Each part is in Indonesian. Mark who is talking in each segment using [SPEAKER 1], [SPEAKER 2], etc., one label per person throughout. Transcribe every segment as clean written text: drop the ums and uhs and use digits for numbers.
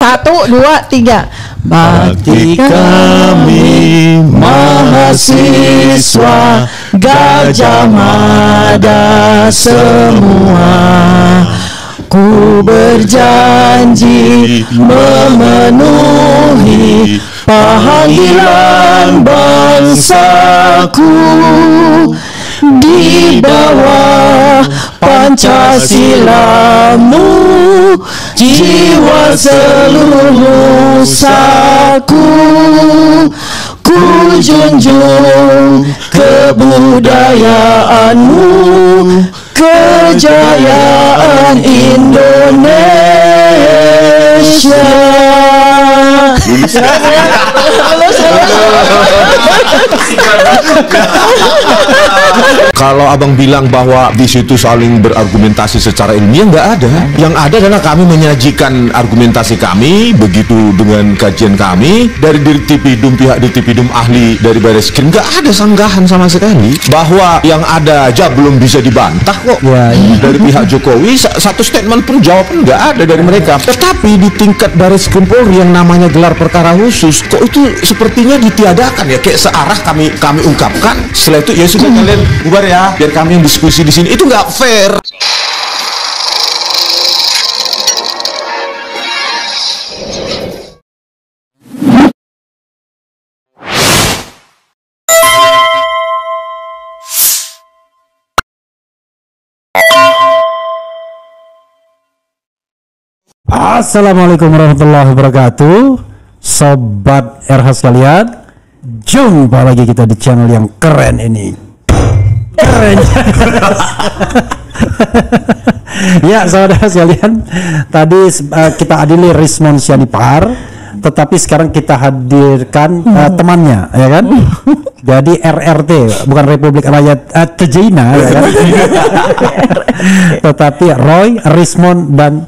[SPEAKER 1] 1, 2, 3.
[SPEAKER 2] Bakti kami mahasiswa Gajah Mada semua, ku berjanji memenuhi panggilan bangsaku di bawah Pancasilamu, jiwa seluruh saku, ku junjung kebudayaanmu, kejayaan Indonesia.
[SPEAKER 3] Kalau abang bilang bahwa di situ saling berargumentasi secara ilmiah, nggak ada. Yang ada adalah kami menyajikan argumentasi kami, begitu dengan kajian kami dari Dirtipidum, pihak Dirtipidum, ahli dari Bareskrim. Nggak ada sanggahan sama sekali bahwa yang ada aja belum bisa dibantah kok. Dari pihak Jokowi satu statement pun, jawaban nggak ada dari mereka. Tetapi di tingkat Bareskrim Polri yang namanya gelar perkara khusus, kok itu sepertinya ditiadakan ya, kayak searah kami ungkapkan. Setelah itu ya sudah, kalian bubar ya, biar kami yang diskusi di sini. Itu nggak fair.
[SPEAKER 4] Assalamualaikum warahmatullahi wabarakatuh, sobat RH sekalian. Jumpa lagi kita di channel yang keren ini. Keren. Ya, saudara sekalian, tadi kita adili Rismon Sianipar, tetapi sekarang kita hadirkan temannya, ya kan? Jadi RRT, bukan Republik Rakyat Tejina, ya kan? Tetapi Roy, Rismon dan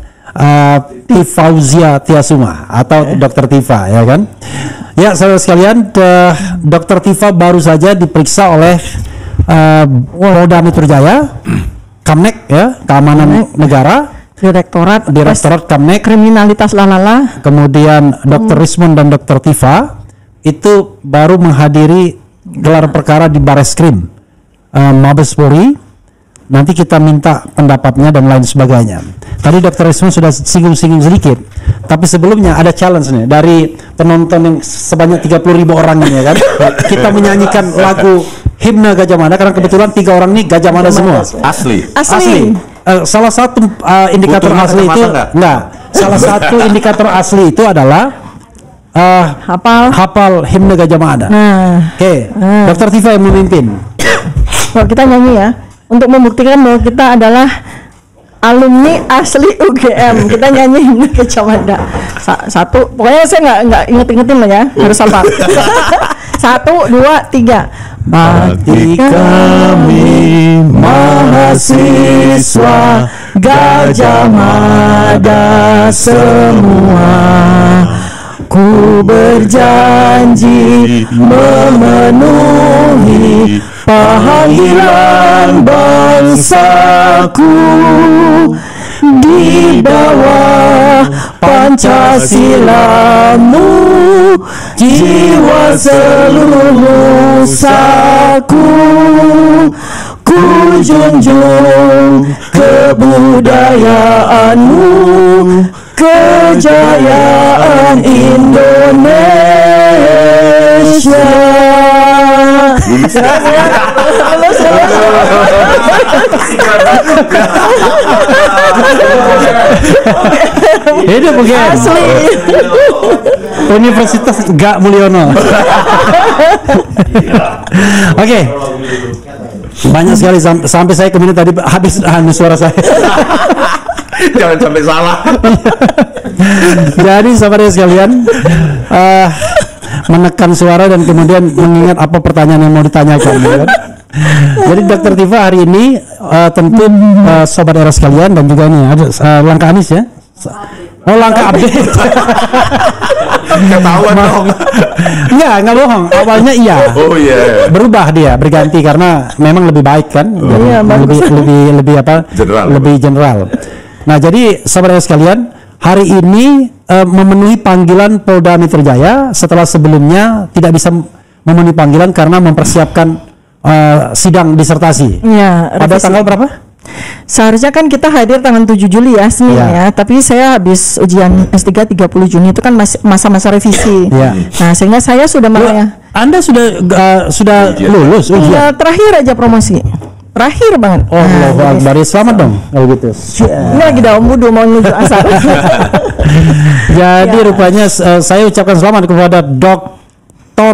[SPEAKER 4] Tifauzia Tiasuma atau Dr. Tifa, ya kan? Ya, saudara sekalian, Dr. Tifa baru saja diperiksa oleh Polda Metro Jaya, Kamnek, ya, Keamanan Negara, Direktorat Kamnek, Kriminalitas Lalala. Kemudian Dr. Rismon dan Dr. Tifa itu baru menghadiri gelar perkara di Bareskrim Mabes Polri. Nanti kita minta pendapatnya dan lain sebagainya. Tadi Dr. Rismon sudah singgung-singgung sedikit, tapi sebelumnya ada challenge nih dari penonton yang sebanyak 30.000 orang ini, ya kan? Kita menyanyikan lagu himne Gajah Mada karena kebetulan 3 orang ini Gajah Mada semua.
[SPEAKER 2] Asli.
[SPEAKER 4] Salah satu indikator asli itu salah satu indikator asli itu adalah hafal himne Gajah Mada. Oke. Dr. Tifa yang memimpin.
[SPEAKER 1] Kalau kita nyanyi ya, untuk membuktikan bahwa kita adalah alumni asli UGM, kita nyanyi himne Gajah Mada. Satu, pokoknya saya nggak inget-ingetin lah ya, harus hafal. 1, 2, 3.
[SPEAKER 2] Bakti kami mahasiswa Gajah Mada semua, ku berjanji memenuhi panggilan bangsaku di bawah Pancasilamu, jiwa seluruh saku, ku junjung kebudayaanmu, kejayaan Indonesia.
[SPEAKER 4] Hidup UGM
[SPEAKER 1] Asli.
[SPEAKER 4] Universitas Gak Mulyono. Oke. Banyak sekali sampai saya kemudian tadi habis suara saya.
[SPEAKER 3] Jangan sampai salah.
[SPEAKER 4] Jadi sahabat sekalian, menekan suara dan kemudian mengingat apa pertanyaan yang mau ditanyakan, ya kan? Jadi Dr. Tifa hari ini tentu sobat era sekalian dan juga nih ada langkah Anies ya. Oh, langkah update.
[SPEAKER 3] Ketahuan dong.
[SPEAKER 4] Enggak bohong. Awalnya iya.
[SPEAKER 3] Oh iya.
[SPEAKER 4] Berubah dia, berganti karena memang lebih baik kan.
[SPEAKER 1] Iya,
[SPEAKER 4] lebih apa?
[SPEAKER 3] General.
[SPEAKER 4] Lebih general. Nah, jadi sahabat sekalian, hari ini memenuhi panggilan Polda Metro Jaya setelah sebelumnya tidak bisa memenuhi panggilan karena mempersiapkan sidang disertasi.
[SPEAKER 1] Ya,
[SPEAKER 4] Pada
[SPEAKER 1] revisi.
[SPEAKER 4] tanggal berapa?
[SPEAKER 1] Seharusnya kan kita hadir tanggal 7 Juli ya, Senin
[SPEAKER 4] Ya.
[SPEAKER 1] ya. Tapi saya habis ujian S3 30 Juni itu kan masa-masa revisi.
[SPEAKER 4] Ya.
[SPEAKER 1] Nah, sehingga saya sudah
[SPEAKER 4] Anda sudah lulus ujian?
[SPEAKER 1] ya, terakhir aja promosi. Terakhir banget.
[SPEAKER 4] Oh, Allahu
[SPEAKER 1] jadi
[SPEAKER 4] Akbar. Ya, selamat dong kalau gitu.
[SPEAKER 1] ini lagi daun wudu mau menuju asar.
[SPEAKER 4] Jadi
[SPEAKER 1] Ya.
[SPEAKER 4] rupanya saya ucapkan selamat kepada Dr.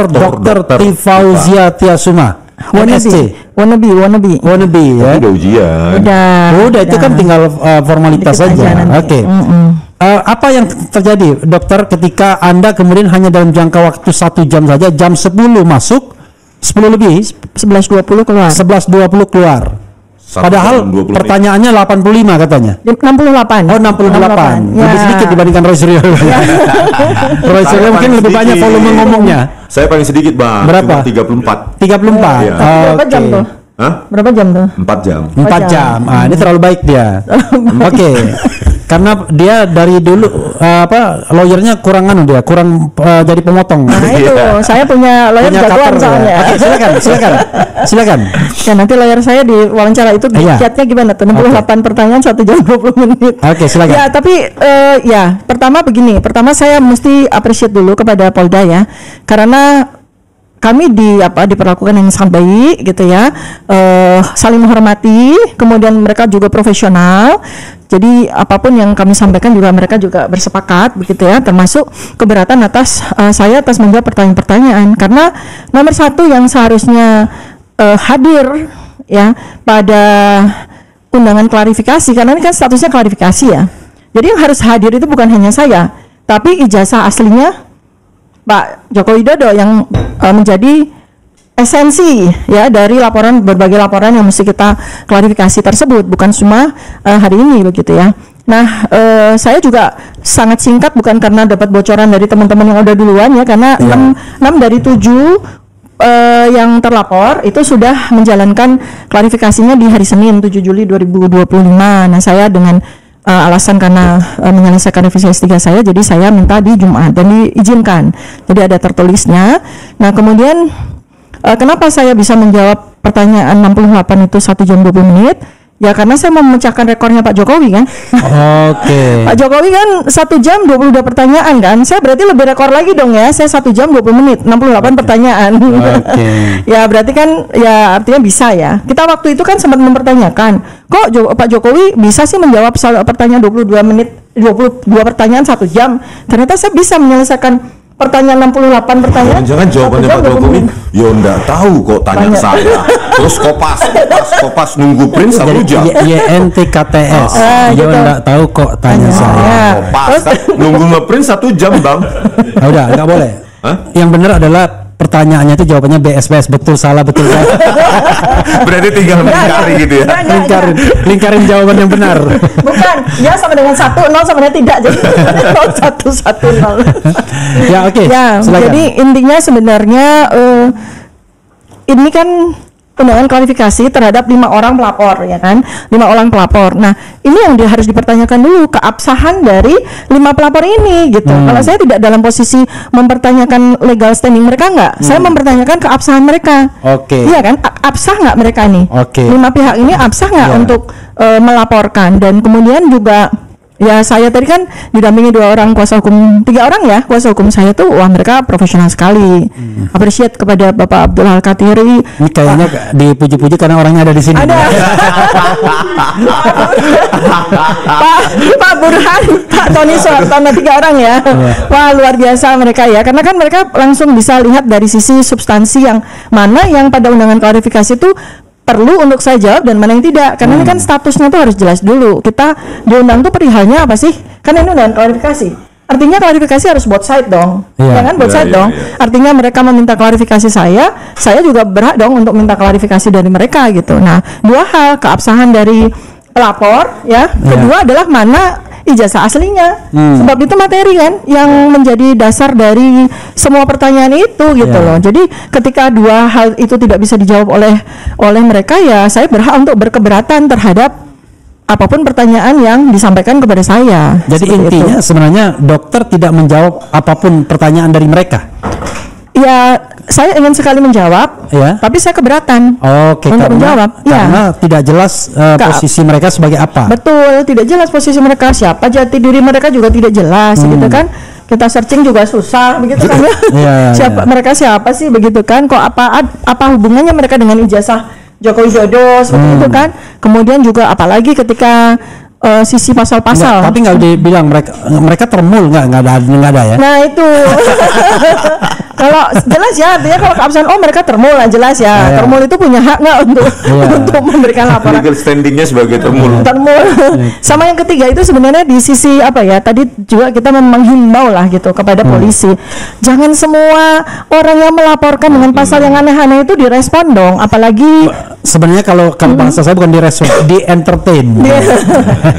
[SPEAKER 4] Tifauzia Tiasuma. MSc.
[SPEAKER 1] wannabe
[SPEAKER 4] Wannabe ya.
[SPEAKER 3] Udah ujian.
[SPEAKER 1] udah
[SPEAKER 4] Udah itu kan tinggal formalitas
[SPEAKER 1] Dikit aja
[SPEAKER 4] saja.
[SPEAKER 1] nanti.
[SPEAKER 4] Oke. Apa yang terjadi, dokter, ketika Anda kemudian hanya dalam jangka waktu 1 jam saja, jam 10 masuk, 10 lebih,
[SPEAKER 1] 11.20 keluar
[SPEAKER 4] 11.20 keluar. Padahal
[SPEAKER 3] 1 jam 20 menit.
[SPEAKER 4] pertanyaannya 85 katanya.
[SPEAKER 1] 68.
[SPEAKER 4] Oh, 68. Lebih
[SPEAKER 1] Ya.
[SPEAKER 4] sedikit dibandingkan Roy Suryo. Roy
[SPEAKER 3] Saya
[SPEAKER 4] Suryo mungkin
[SPEAKER 3] paling
[SPEAKER 4] lebih banyak
[SPEAKER 3] sedikit.
[SPEAKER 4] volume ngomongnya.
[SPEAKER 3] Saya paling sedikit, Bang.
[SPEAKER 4] Berapa?
[SPEAKER 3] Cuma 34.
[SPEAKER 4] 34.
[SPEAKER 3] Iya.
[SPEAKER 1] Berapa jam
[SPEAKER 4] Oke.
[SPEAKER 1] tuh?
[SPEAKER 3] Hah?
[SPEAKER 1] Berapa jam tuh?
[SPEAKER 3] 4 jam.
[SPEAKER 4] 4 jam. Ini terlalu baik dia. Oke. Karena dia dari dulu lawyernya kurang kurang jadi pemotong.
[SPEAKER 1] Nah itu, saya punya lawyer
[SPEAKER 4] Punya
[SPEAKER 1] jagoan
[SPEAKER 4] cutter,
[SPEAKER 1] soalnya.
[SPEAKER 4] ya. Oke, silakan.
[SPEAKER 1] Ya nanti lawyer saya di wawancara itu
[SPEAKER 4] Iya.
[SPEAKER 1] kiatnya gimana tuh? 68 pertanyaan 1 jam 20 menit.
[SPEAKER 4] Oke, silakan.
[SPEAKER 1] Ya, tapi ya, pertama begini. Pertama saya mesti appreciate dulu kepada Polda ya. Karena kami diperlakukan yang sangat baik gitu ya, saling menghormati, kemudian mereka juga profesional. Jadi apapun yang kami sampaikan juga mereka juga bersepakat begitu ya, termasuk keberatan atas saya atas menjawab pertanyaan-pertanyaan, karena nomor satu yang seharusnya hadir ya pada undangan klarifikasi, karena ini kan statusnya klarifikasi ya. Jadi yang harus hadir itu bukan hanya saya, tapi ijazah aslinya Pak Joko Widodo yang menjadi esensi ya dari berbagai laporan yang mesti kita klarifikasi tersebut, bukan cuma hari ini begitu ya. Nah, saya juga sangat singkat bukan karena dapat bocoran dari teman-teman yang udah duluan ya, karena 6 dari 7 yang terlapor itu sudah menjalankan klarifikasinya di hari Senin 7 Juli 2025. Nah, saya dengan alasan karena menyelesaikan revisi S3 saya, jadi saya minta di Jumat dan diizinkan. Jadi ada tertulisnya. Nah, kemudian kenapa saya bisa menjawab pertanyaan 68 itu 1 jam 20 menit? Ya karena saya mau memecahkan rekornya Pak Jokowi kan.
[SPEAKER 4] Oke.
[SPEAKER 1] Pak Jokowi kan 1 jam 22 pertanyaan kan. Saya berarti lebih rekor lagi dong ya. Saya 1 jam 20 menit 68 pertanyaan. Ya berarti kan ya artinya bisa ya. Kita waktu itu kan sempat mempertanyakan, kok Pak Jokowi bisa sih menjawab pertanyaan 22 menit 22 pertanyaan 1 jam. Ternyata saya bisa menyelesaikan pertanyaan 68 pertanyaan.
[SPEAKER 3] Jangan jawabannya
[SPEAKER 1] 1 jam
[SPEAKER 3] Pak
[SPEAKER 1] 20
[SPEAKER 3] Jokowi,
[SPEAKER 1] menit.
[SPEAKER 3] ya enggak tahu kok tanya
[SPEAKER 1] Banyak.
[SPEAKER 3] saya. Terus kopas nunggu print 1 jam.
[SPEAKER 4] YNTKTS.
[SPEAKER 1] gitu.
[SPEAKER 4] Dia enggak tahu kok tanya saya.
[SPEAKER 1] Ya.
[SPEAKER 3] Kopas kan nunggu ngeprint 1 jam, Bang.
[SPEAKER 4] Udah, enggak boleh.
[SPEAKER 3] Hah?
[SPEAKER 4] Yang benar adalah pertanyaannya itu jawabannya BS betul salah.
[SPEAKER 3] Berarti tinggal mencari gitu ya.
[SPEAKER 4] Lingkarin jawaban yang benar.
[SPEAKER 1] Bukan, ya sama dengan 1, 0 sama dengan tidak. Jadi 1, 1, 0.
[SPEAKER 4] Ya, oke.
[SPEAKER 1] Ya,
[SPEAKER 4] Silakan.
[SPEAKER 1] jadi intinya sebenarnya ini kan undangan klarifikasi terhadap 5 orang pelapor ya kan, 5 orang pelapor. Nah ini yang harus dipertanyakan dulu keabsahan dari 5 pelapor ini gitu. Kalau saya tidak dalam posisi mempertanyakan legal standing mereka nggak, saya mempertanyakan keabsahan mereka.
[SPEAKER 4] Oke.
[SPEAKER 1] Iya kan, absah nggak mereka nih?
[SPEAKER 4] Oke.
[SPEAKER 1] 5 pihak ini absah nggak
[SPEAKER 4] Ya.
[SPEAKER 1] untuk melaporkan, dan kemudian juga ya saya tadi kan didampingi 2 orang kuasa hukum, 3 orang ya kuasa hukum saya tuh, wah mereka profesional sekali. Appreciate kepada Bapak Abdul Al-Katiri.
[SPEAKER 4] Ini kayaknya dipuji-puji karena orangnya ada di sini.
[SPEAKER 1] Ada Pak Burhan, Pak Tony Soehartono, 3 orang ya. Wah luar biasa mereka ya, karena kan mereka langsung bisa lihat dari sisi substansi yang mana yang pada undangan klarifikasi itu perlu untuk saya jawab dan mana yang tidak, karena ini kan statusnya tuh harus jelas dulu. Kita diundang tuh perihalnya apa sih? Kan ini undangan klarifikasi, artinya klarifikasi harus both side dong,
[SPEAKER 4] Iya.
[SPEAKER 1] ya kan, both side dong. Artinya mereka meminta klarifikasi saya juga berhak dong untuk minta klarifikasi dari mereka gitu. Nah 2 hal, keabsahan dari pelapor ya, kedua adalah mana ijazah aslinya. Sebab itu materi kan yang menjadi dasar dari semua pertanyaan itu gitu loh. Jadi ketika 2 hal itu tidak bisa dijawab oleh mereka, ya saya berhak untuk berkeberatan terhadap apapun pertanyaan yang disampaikan kepada saya.
[SPEAKER 4] Jadi
[SPEAKER 1] Seperti
[SPEAKER 4] intinya
[SPEAKER 1] itu.
[SPEAKER 4] sebenarnya dokter tidak menjawab apapun pertanyaan dari mereka.
[SPEAKER 1] Ya, saya ingin sekali menjawab,
[SPEAKER 4] Ya.
[SPEAKER 1] tapi saya keberatan
[SPEAKER 4] Oke,
[SPEAKER 1] untuk menjawab.
[SPEAKER 4] karena tidak jelas posisi mereka sebagai apa.
[SPEAKER 1] Betul, tidak jelas posisi mereka, siapa jati diri mereka juga tidak jelas, gitu kan? Kita searching juga susah, begitu kan?
[SPEAKER 4] Iya,
[SPEAKER 1] Siapa mereka siapa sih, begitu kan? Kok apa hubungannya mereka dengan ijazah Joko Widodo seperti itu kan? Kemudian juga apalagi ketika sisi pasal-pasal.
[SPEAKER 4] Tapi nggak dibilang mereka termul nggak ada ya.
[SPEAKER 1] Nah itu kalau jelas ya, artinya kalau keabsahan mereka termul lah, jelas ya.
[SPEAKER 4] Iya.
[SPEAKER 1] Termul itu punya hak nggak untuk memberikan laporan
[SPEAKER 3] Legal standingnya sebagai termul.
[SPEAKER 1] sama yang ketiga itu sebenarnya di sisi apa ya, tadi juga kita menghimbau lah gitu kepada polisi, jangan semua orang yang melaporkan dengan pasal yang aneh-aneh itu direspon dong, apalagi
[SPEAKER 4] Sebenarnya kalau bahasa saya bukan direspon, di entertain.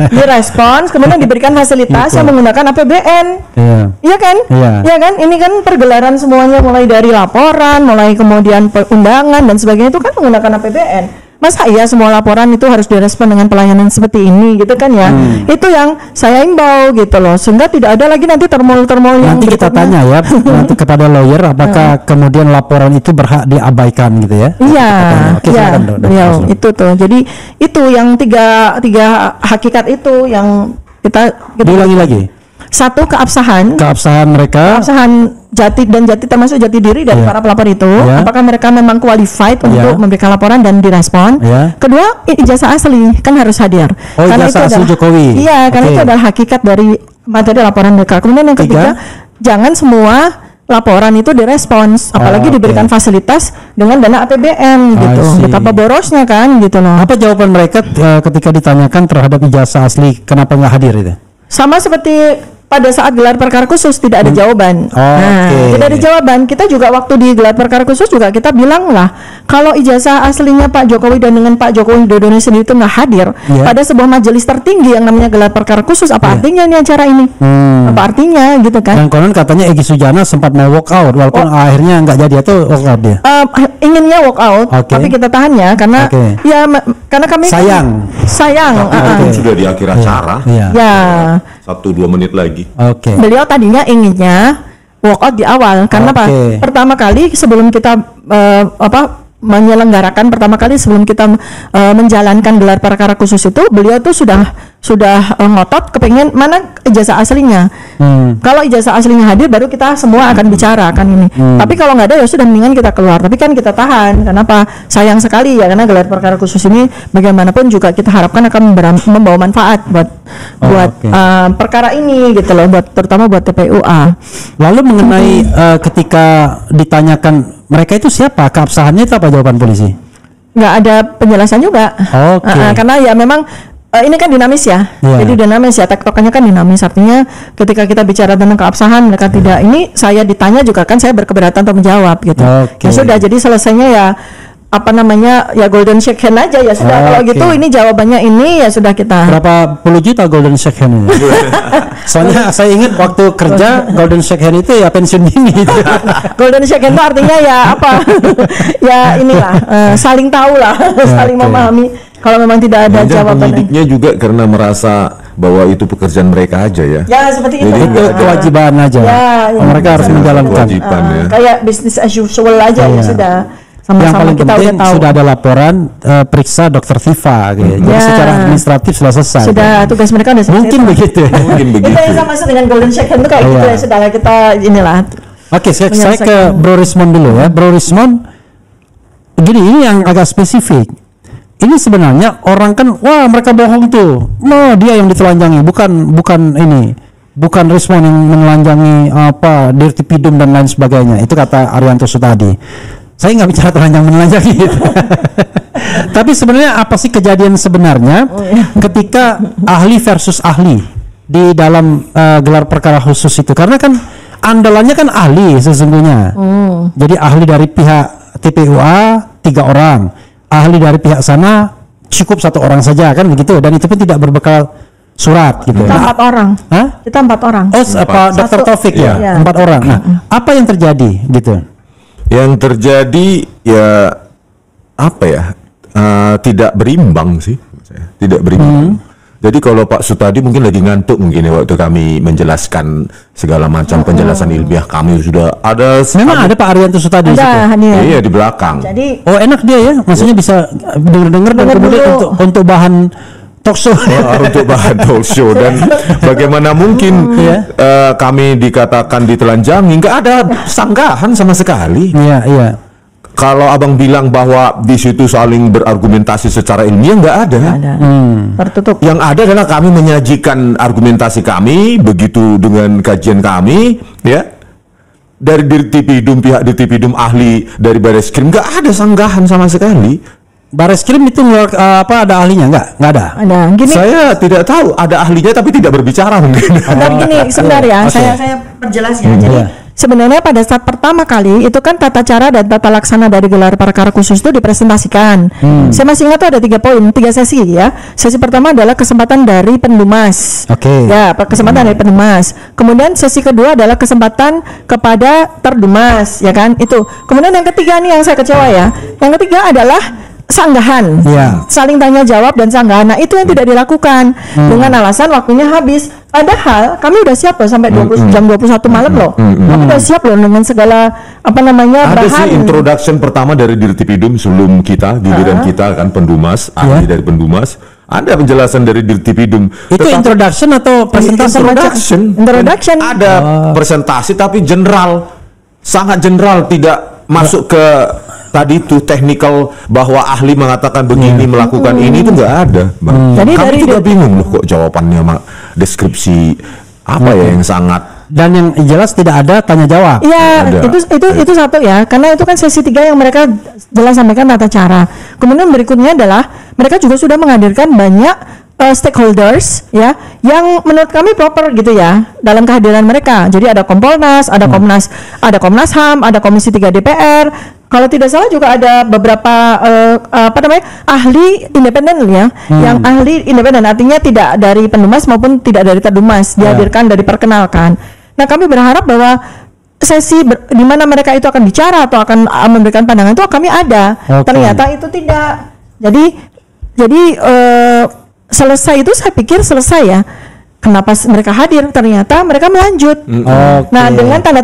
[SPEAKER 1] direspons, kemudian diberikan fasilitas yang menggunakan APBN. Iya kan? Iya kan? Ini kan pergelaran semuanya mulai dari laporan, mulai kemudian undangan dan sebagainya itu kan menggunakan APBN. Masa iya semua laporan itu harus direspon dengan pelayanan seperti ini gitu kan ya? Itu yang saya imbau gitu loh, sehingga tidak ada lagi nanti termol-termol yang
[SPEAKER 4] Nanti kita tanya ya nanti kepada lawyer apakah kemudian laporan itu berhak diabaikan gitu ya?
[SPEAKER 1] Iya,
[SPEAKER 4] Oke,
[SPEAKER 1] iya,
[SPEAKER 4] silakan, Dok.
[SPEAKER 1] itu tuh. Jadi itu yang tiga hakikat itu yang kita
[SPEAKER 4] Diulangi lagi.
[SPEAKER 1] satu keabsahan
[SPEAKER 4] Mereka.
[SPEAKER 1] keabsahan jati termasuk jati diri dari para pelapor itu, apakah mereka memang qualified untuk memberikan laporan dan direspon. Kedua, ijazah asli kan harus hadir.
[SPEAKER 4] Karena ijazah asli Jokowi.
[SPEAKER 1] Iya, karena itu adalah hakikat dari materi laporan mereka. Kemudian yang ketiga, jangan semua laporan itu direspons, apalagi diberikan fasilitas dengan dana APBN gitu. Betapa borosnya kan gitu loh.
[SPEAKER 4] Apa jawaban mereka ketika ditanyakan terhadap ijazah asli kenapa nggak hadir itu?
[SPEAKER 1] Sama seperti pada saat gelar perkara khusus tidak ada jawaban. Tidak ada jawaban. Kita juga waktu di gelar perkara khusus juga kita bilang lah, kalau ijazah aslinya Pak Jokowi dan dengan Pak Jokowi Widodo sendiri itu nggak hadir pada sebuah majelis tertinggi yang namanya gelar perkara khusus, apa artinya ini acara ini? Apa artinya gitu kan?
[SPEAKER 4] Dan konon katanya Egy Sujana sempat mau walk out walaupun akhirnya nggak jadi atau walk out dia.
[SPEAKER 1] Inginnya walk out, tapi kita tahan ya karena karena kami sayang.
[SPEAKER 3] Itu sudah di akhir acara.
[SPEAKER 1] Ya.
[SPEAKER 3] 1-2 menit lagi.
[SPEAKER 1] Beliau tadinya inginnya walk out di awal karena pertama kali sebelum kita menyelenggarakan sebelum kita menjalankan gelar perkara khusus itu, beliau tuh sudah ngotot kepengen mana ijazah aslinya. Kalau ijazah aslinya hadir baru kita semua akan bicara kan ini. Tapi kalau nggak ada ya sudah, mendingan kita keluar. Tapi kan kita tahan. Kenapa? Sayang sekali ya, karena gelar perkara khusus ini bagaimanapun juga kita harapkan akan membawa manfaat buat perkara ini gitu loh, terutama buat TPUA.
[SPEAKER 4] Lalu mengenai ketika ditanyakan mereka itu siapa, keabsahannya itu apa jawaban polisi?
[SPEAKER 1] Nggak ada penjelasan juga. Karena ya memang ini kan dinamis ya. Jadi dinamis ya, tektokannya kan dinamis. Artinya ketika kita bicara tentang keabsahan mereka tidak, ini saya ditanya juga kan saya berkeberatan untuk menjawab gitu. Ya sudah, jadi selesainya ya golden shake hand aja ya sudah. Kalau gitu ini jawabannya ini ya sudah kita.
[SPEAKER 4] Berapa puluh juta golden shake hand ini? Soalnya saya ingat waktu kerja golden shake hand itu ya pensiun dini.
[SPEAKER 1] Golden shake hand itu artinya ya apa? Ya inilah saling tahu lah, saling memahami. Kalau memang tidak ada jawaban.
[SPEAKER 3] Penyidiknya juga karena merasa bahwa itu pekerjaan mereka aja ya.
[SPEAKER 1] Ya seperti itu.
[SPEAKER 4] Itu kewajiban aja. Mereka harus menjalankan.
[SPEAKER 1] Kayak bisnis as usual aja ya sudah.
[SPEAKER 4] Yang paling penting sudah ada laporan periksa dokter Tifa gitu. Jadi secara administratif sudah selesai.
[SPEAKER 1] Sudah tugas mereka sudah selesai.
[SPEAKER 4] Mungkin begitu.
[SPEAKER 3] Itu
[SPEAKER 1] yang sama dengan golden shake hand itu kayak gitu ya, sudah kita inilah.
[SPEAKER 4] Oke, saya ke Bro Rismond dulu ya. Bro Rismond, gini, ini yang agak spesifik. Ini sebenarnya orang kan, wah mereka bohong tuh. No, dia yang ditelanjangi, bukan Rismond yang menelanjangi Dirtipidum dan lain sebagainya. Itu kata Arianto Sutadi. Saya nggak bicara telanjang menelanjangi gitu. Tapi sebenarnya apa sih kejadian sebenarnya ketika ahli versus ahli di dalam gelar perkara khusus itu? Karena kan andalannya kan ahli sesungguhnya. Jadi ahli dari pihak TPUA 3 orang, ahli dari pihak sana cukup 1 orang saja kan begitu, dan itu pun tidak berbekal surat gitu.
[SPEAKER 1] Kita 4 orang. Kita 4 orang.
[SPEAKER 4] Dr. Taufik ya? 4 orang. Nah, apa yang terjadi gitu?
[SPEAKER 3] Yang terjadi ya tidak berimbang sih, tidak berimbang. Jadi kalau Pak Sutadi mungkin lagi ngantuk mungkin ya waktu kami menjelaskan segala macam penjelasan ilmiah kami sudah ada.
[SPEAKER 4] Memang ada Pak Arianto Sutadi di situ?
[SPEAKER 1] Ada hadir.
[SPEAKER 3] Iya di belakang.
[SPEAKER 1] Jadi
[SPEAKER 4] Oh enak dia ya, maksudnya bisa denger-denger dan
[SPEAKER 1] Denger
[SPEAKER 4] kemudian
[SPEAKER 1] dulu.
[SPEAKER 4] untuk bahan talk show.
[SPEAKER 3] Untuk bahan talk show dan bagaimana mungkin kami dikatakan ditelanjangi, nggak ada sanggahan sama sekali.
[SPEAKER 4] Iya, iya.
[SPEAKER 3] Kalau abang bilang bahwa di situ saling berargumentasi secara ilmiah, nggak ada.
[SPEAKER 1] ada tertutup.
[SPEAKER 3] Yang ada adalah kami menyajikan argumentasi kami begitu dengan kajian kami, ya. Dari Dirtipidum, pihak Dirtipidum, ahli dari Bareskrim, nggak ada sanggahan sama sekali.
[SPEAKER 4] Bareskrim itu ada ahlinya nggak ada.
[SPEAKER 1] Ada gini.
[SPEAKER 3] Saya tidak tahu ada ahlinya tapi tidak berbicara mungkin.
[SPEAKER 1] Sebentar gini, sebentar ya.
[SPEAKER 4] Oke.
[SPEAKER 1] Saya perjelas ya. Jadi
[SPEAKER 4] Iya.
[SPEAKER 1] sebenarnya pada saat pertama kali itu kan tata cara dan tata laksana dari gelar perkara khusus itu dipresentasikan. Saya masih ingat tuh ada 3 poin, 3 sesi ya. Sesi pertama adalah kesempatan dari pendumas.
[SPEAKER 4] Oke.
[SPEAKER 1] Ya, kesempatan dari pendumas. Kemudian sesi kedua adalah kesempatan kepada terdumas, ya kan? Itu. Kemudian yang ketiga nih yang saya kecewa ya. Yang ketiga adalah sanggahan,
[SPEAKER 4] Iya.
[SPEAKER 1] saling tanya jawab dan sanggahan. Nah itu yang tidak dilakukan dengan alasan waktunya habis. Padahal kami udah siap loh sampai 20, jam 21 malam loh. Kami udah siap loh dengan segala
[SPEAKER 3] Ada
[SPEAKER 1] bahan.
[SPEAKER 3] sih introduction pertama dari Dirtipidum sebelum kita, giliran kita kan pendumas, ahli dari pendumas. Ada penjelasan dari Dirtipidum.
[SPEAKER 4] Itu introduction atau presentasi?
[SPEAKER 1] Introduction.
[SPEAKER 3] Ada presentasi tapi general, sangat general, tidak masuk ke tadi itu technical bahwa ahli mengatakan begini melakukan ini itu nggak ada, Bang.
[SPEAKER 1] Jadi
[SPEAKER 3] Kami
[SPEAKER 1] dari
[SPEAKER 3] juga bingung loh kok jawabannya deskripsi apa ya yang sangat.
[SPEAKER 4] Dan yang jelas tidak ada tanya jawab.
[SPEAKER 1] Iya,
[SPEAKER 3] Ada.
[SPEAKER 1] itu satu ya. Karena itu kan sesi 3 yang mereka jelas sampaikan tata cara. Kemudian berikutnya adalah mereka juga sudah menghadirkan banyak stakeholders ya yang menurut kami proper gitu ya dalam kehadiran mereka. Jadi ada Kompolnas, ada Komnas HAM, ada Komisi 3 DPR. Kalau tidak salah juga ada beberapa ahli independen ya, yang ahli independen artinya tidak dari pendumas maupun tidak dari terdumas dihadirkan dari perkenalkan. Nah kami berharap bahwa sesi di mana mereka itu akan bicara atau akan memberikan pandangan itu kami ada.
[SPEAKER 4] Oke.
[SPEAKER 1] Ternyata itu tidak. Jadi selesai itu saya pikir selesai ya. Kenapa mereka hadir? Ternyata mereka melanjut.
[SPEAKER 4] Oke.
[SPEAKER 1] Nah, dengan tanda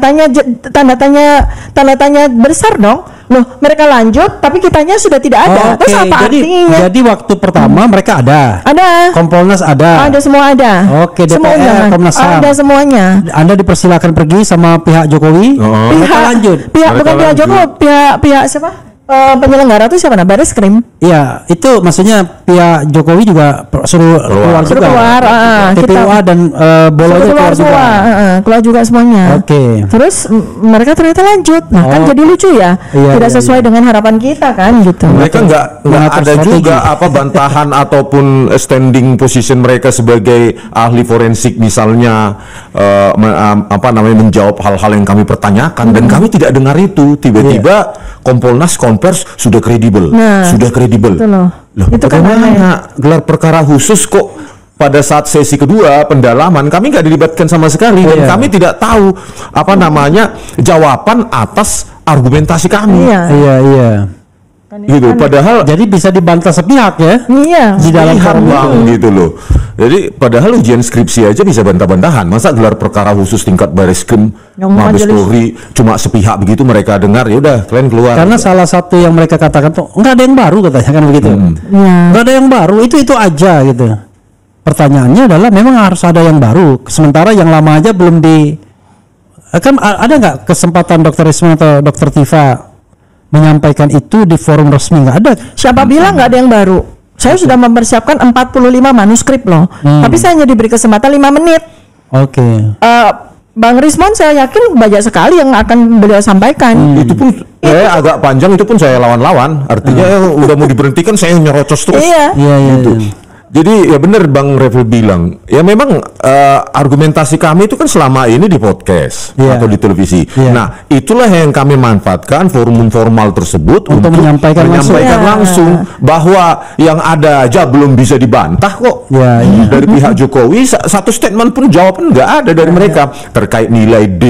[SPEAKER 1] tanya besar dong. Loh, mereka lanjut tapi kitanya sudah tidak ada.
[SPEAKER 4] Oke,
[SPEAKER 1] Terus apa artinya?
[SPEAKER 4] jadi waktu pertama mereka ada.
[SPEAKER 1] Ada.
[SPEAKER 4] Kompolnas ada.
[SPEAKER 1] Ada semua ada.
[SPEAKER 4] Oke,
[SPEAKER 1] Semua
[SPEAKER 4] DPR,
[SPEAKER 1] undangan.
[SPEAKER 4] Komnas HAM.
[SPEAKER 1] Ada semuanya.
[SPEAKER 4] Anda dipersilakan pergi sama pihak Jokowi. Mereka lanjut.
[SPEAKER 1] Pihak
[SPEAKER 3] Mereka
[SPEAKER 1] bukan pihak
[SPEAKER 3] lanjut.
[SPEAKER 1] Jokowi, pihak siapa? Penyelenggara itu siapa? Bareskrim.
[SPEAKER 4] Iya, itu maksudnya pihak Jokowi juga suruh keluar
[SPEAKER 1] Suruh
[SPEAKER 4] juga.
[SPEAKER 1] keluar,
[SPEAKER 4] TPUA dan Bolonya keluar juga.
[SPEAKER 1] keluar juga semuanya.
[SPEAKER 4] Oke.
[SPEAKER 1] Terus mereka ternyata lanjut. Nah, kan jadi lucu ya.
[SPEAKER 4] Iya,
[SPEAKER 1] Tidak
[SPEAKER 4] iya,
[SPEAKER 1] sesuai dengan harapan kita kan gitu.
[SPEAKER 3] Mereka nggak
[SPEAKER 4] Mengatur
[SPEAKER 3] ada
[SPEAKER 4] strategi.
[SPEAKER 3] juga apa bantahan ataupun standing position mereka sebagai ahli forensik misalnya menjawab hal-hal yang kami pertanyakan dan kami tidak dengar itu. Tiba-tiba Kompolnas Kompers sudah kredibel,
[SPEAKER 1] Nah,
[SPEAKER 3] sudah kredibel.
[SPEAKER 1] itu loh. Itu kan
[SPEAKER 3] Bagaimana gelar perkara khusus kok pada saat sesi kedua pendalaman kami nggak dilibatkan sama sekali dan
[SPEAKER 4] Iya.
[SPEAKER 3] kami tidak tahu jawaban atas argumentasi kami.
[SPEAKER 1] Iya.
[SPEAKER 4] Iya.
[SPEAKER 3] Gitu. Padahal
[SPEAKER 4] Jadi bisa dibantah sepihak ya.
[SPEAKER 1] Iya.
[SPEAKER 4] Di dalam
[SPEAKER 3] Lihat,
[SPEAKER 4] forum
[SPEAKER 3] Bang,
[SPEAKER 4] itu.
[SPEAKER 3] gitu loh. Jadi padahal ujian skripsi aja bisa bantah-bantahan. Masa gelar perkara khusus tingkat Bareskrim,
[SPEAKER 1] Yang
[SPEAKER 3] Mabes
[SPEAKER 1] majelis.
[SPEAKER 3] Polri cuma sepihak begitu mereka dengar ya udah kalian keluar.
[SPEAKER 4] Karena salah satu yang mereka katakan tuh nggak ada yang baru katanya kan begitu.
[SPEAKER 1] Iya.
[SPEAKER 4] Nggak ada yang baru, itu aja gitu. Pertanyaannya adalah memang harus ada yang baru. Sementara yang lama aja belum di. Kan ada nggak kesempatan Dr. Risma atau Dr. Tifa menyampaikan itu di forum resmi? Nggak ada.
[SPEAKER 1] Siapa bilang nggak ada yang baru? Saya sudah mempersiapkan 45 manuskrip loh. Tapi saya hanya diberi kesempatan 5 menit.
[SPEAKER 4] Oke.
[SPEAKER 1] Bang Rismon saya yakin banyak sekali yang akan beliau sampaikan.
[SPEAKER 3] itu pun agak panjang, itu pun saya lawan-lawan. Artinya udah mau diberhentikan saya nyerocos terus.
[SPEAKER 1] Iya.
[SPEAKER 4] Iya.
[SPEAKER 3] Jadi ya benar Bang Refil bilang, ya memang argumentasi kami itu kan selama ini di podcast
[SPEAKER 4] Iya.
[SPEAKER 3] atau di televisi.
[SPEAKER 4] Iya.
[SPEAKER 3] Nah, itulah yang kami manfaatkan forum formal tersebut
[SPEAKER 4] Untuk menyampaikan langsung.
[SPEAKER 1] Iya.
[SPEAKER 3] langsung bahwa yang ada aja belum bisa dibantah kok.
[SPEAKER 4] Iya, iya.
[SPEAKER 3] Dari pihak Jokowi satu statement pun jawaban nggak ada dari mereka terkait nilai D,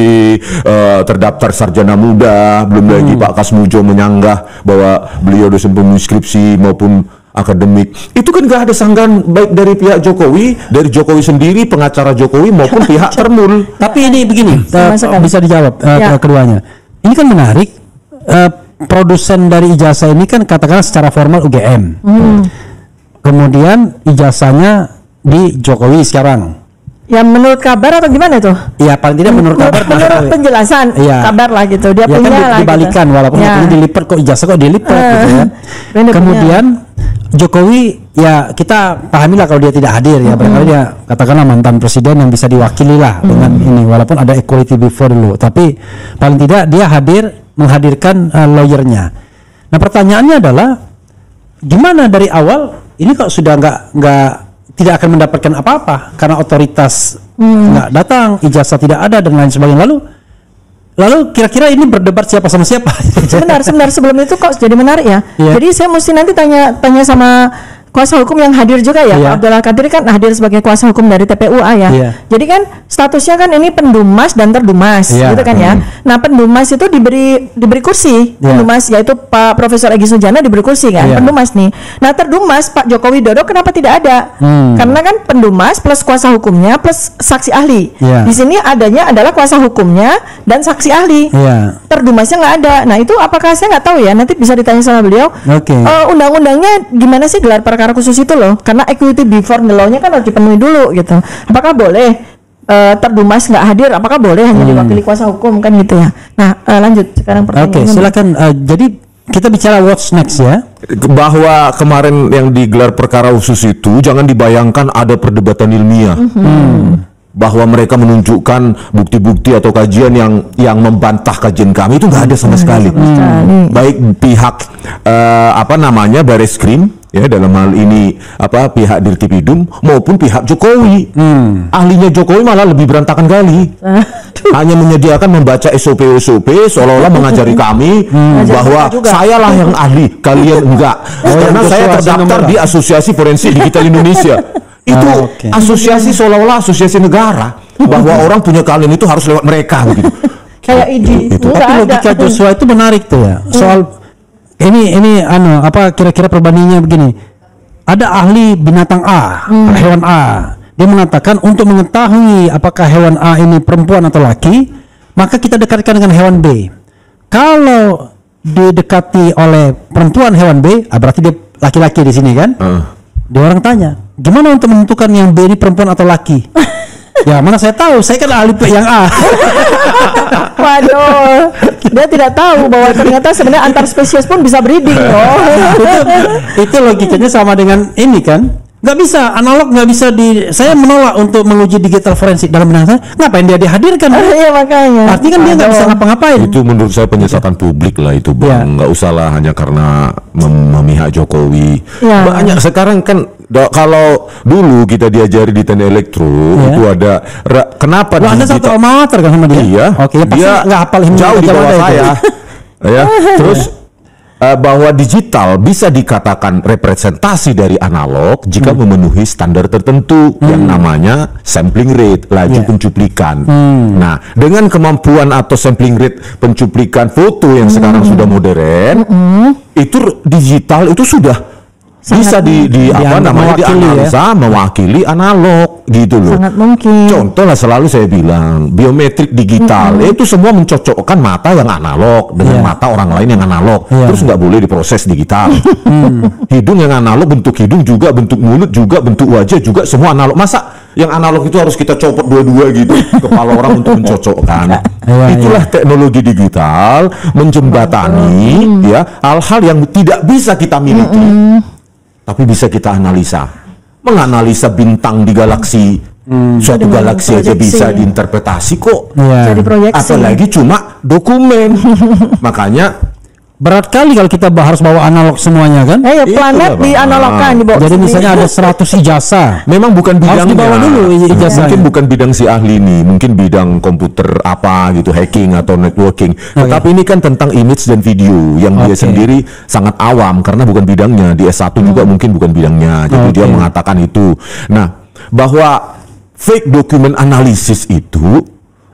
[SPEAKER 3] terdaftar sarjana muda, belum lagi Pak Kasmujo menyanggah bahwa beliau dosen pembimbing skripsi maupun akademik. Itu kan nggak ada sanggahan baik dari pihak Jokowi, dari Jokowi sendiri, pengacara Jokowi maupun pihak Termul.
[SPEAKER 4] Tapi ini begini, bisa dijawab keduanya. Ini kan menarik. Produsen dari ijazah ini kan katakanlah secara formal UGM. Kemudian ijazahnya di Jokowi sekarang.
[SPEAKER 1] Ya menurut kabar atau gimana tuh?
[SPEAKER 4] Iya paling tidak menurut kabar.
[SPEAKER 1] Menurut penjelasan kabar lah gitu. Dia
[SPEAKER 4] ya
[SPEAKER 1] punya
[SPEAKER 4] kan
[SPEAKER 1] lah
[SPEAKER 4] dibalikan
[SPEAKER 1] gitu.
[SPEAKER 4] Walaupun ini dilipat kok ijazah kok dilipat gitu ya. Kemudian Jokowi ya kita pahami lah kalau dia tidak hadir ya, barangkali dia katakanlah mantan presiden yang bisa diwakili lah dengan ini, walaupun ada equality before dulu, tapi paling tidak dia menghadirkan lawyernya. Nah pertanyaannya adalah gimana dari awal ini kok sudah nggak tidak akan mendapatkan apa-apa karena otoritas nggak datang, ijazah tidak ada dan lain sebagainya. Lalu kira-kira ini berdebat siapa sama siapa?
[SPEAKER 1] Sebentar sebelum itu kok jadi menarik ya. Jadi saya mesti nanti tanya sama kuasa hukum yang hadir juga ya. Pak Abdullah Qadir kan hadir sebagai kuasa hukum dari TPUA ya. Jadi kan statusnya kan ini pendumas dan terdumas gitu kan ya. Nah pendumas itu diberi kursi. Pendumas yaitu Pak Profesor Egy Sujana diberi kursi kan, pendumas nih. Nah terdumas Pak Joko Widodo kenapa tidak ada? Karena kan pendumas plus kuasa hukumnya plus saksi ahli. Di sini adanya adalah kuasa hukumnya dan saksi ahli. Terdumasnya nggak ada. Nah itu apakah saya nggak tahu ya, nanti bisa ditanya sama beliau. Undang-undangnya gimana sih gelar perkara khusus itu loh, karena equity before the law-nya kan harus dipenuhi dulu gitu. Apakah boleh terdumas nggak hadir? Apakah boleh hanya diwakili kuasa hukum kan gitu ya? Nah lanjut sekarang pertanyaannya.
[SPEAKER 4] Silakan. Jadi kita bicara what's next ya.
[SPEAKER 3] Bahwa kemarin yang digelar perkara khusus itu jangan dibayangkan ada perdebatan ilmiah. Bahwa mereka menunjukkan bukti-bukti atau kajian yang membantah kajian kami, itu nggak ada sama sekali. Baik pihak Bareskrim ya dalam hal ini pihak Dirtipidum maupun pihak Jokowi. Ahlinya Jokowi malah lebih berantakan kali. Hanya menyediakan membaca SOP seolah-olah mengajari kami bahwa sayalah yang ahli, kalian enggak. Karena saya terdaftar di Asosiasi Forensik Digital Indonesia. Itu asosiasi seolah-olah asosiasi negara, bahwa orang punya kalian itu harus lewat mereka begitu.
[SPEAKER 1] Kayak ID.
[SPEAKER 4] Tapi logika Joshua itu menarik tuh ya. Soal ini kira-kira perbandingannya begini. Ada ahli binatang A, hewan A. Dia mengatakan untuk mengetahui apakah hewan A ini perempuan atau laki, maka kita dekatkan dengan hewan B. Kalau didekati oleh perempuan hewan B, berarti dia laki-laki di sini kan? Dia orang tanya, gimana untuk menentukan yang B ini perempuan atau laki? Ya mana saya tahu, saya kan ahli yang A.
[SPEAKER 1] Waduh, dia tidak tahu bahwa ternyata sebenarnya antar spesies pun bisa breeding loh.
[SPEAKER 4] Itu logikanya sama dengan ini kan? Nggak bisa, analog nggak bisa saya menolak untuk menguji digital forensik dalam benang saya. Ngapain dia dihadirkan?
[SPEAKER 1] Iya makanya.
[SPEAKER 4] Artinya kan dia nggak bisa ngapa-ngapain.
[SPEAKER 3] Itu menurut saya penyesatan publik lah itu Bang. Nggak usah lah hanya karena memihak Jokowi. Banyak sekarang kan kalau dulu kita diajari di teknik elektro itu ada kenapa
[SPEAKER 4] Anda satu amatir kan sama dia?
[SPEAKER 3] Iya.
[SPEAKER 4] Dia nggak hafal
[SPEAKER 3] jauh di bawah saya. Terus bahwa digital bisa dikatakan representasi dari analog jika memenuhi standar tertentu yang namanya sampling rate, laju pencuplikan. Nah, dengan kemampuan atau sampling rate pencuplikan foto yang sekarang sudah modern, itu digital itu sudah bisa dianalisa mewakili analog gitu loh.
[SPEAKER 1] Sangat mungkin.
[SPEAKER 3] Contoh lah selalu saya bilang biometrik digital itu semua mencocokkan mata yang analog dengan mata orang lain yang analog. Terus nggak boleh diproses digital. Hidung yang analog, bentuk hidung juga, bentuk mulut juga, bentuk wajah juga, semua analog. Masa yang analog itu harus kita copot dua-dua gitu kepala orang untuk mencocokkan? Itulah teknologi digital menjembatani hal-hal yang tidak bisa kita miliki. Tapi bisa kita menganalisa bintang di galaksi, suatu galaksi aja bisa diinterpretasi kok.
[SPEAKER 1] Jadi proyeksi.
[SPEAKER 3] Apalagi cuma dokumen. Makanya
[SPEAKER 4] berat kali kalau kita harus bawa analog semuanya kan?
[SPEAKER 1] Planet dianalogkan dibawa.
[SPEAKER 4] Jadi misalnya ada 100 ijazah.
[SPEAKER 3] Memang bukan bidangnya.
[SPEAKER 4] Harus dibawa dulu ijazahnya.
[SPEAKER 3] Mungkin bukan bidang si ahli ini, mungkin bidang komputer apa gitu, hacking atau networking. Tetapi ini kan tentang image dan video yang dia sendiri sangat awam karena bukan bidangnya. Di S1 juga mungkin bukan bidangnya. Jadi dia mengatakan itu. Nah, bahwa fake document analysis itu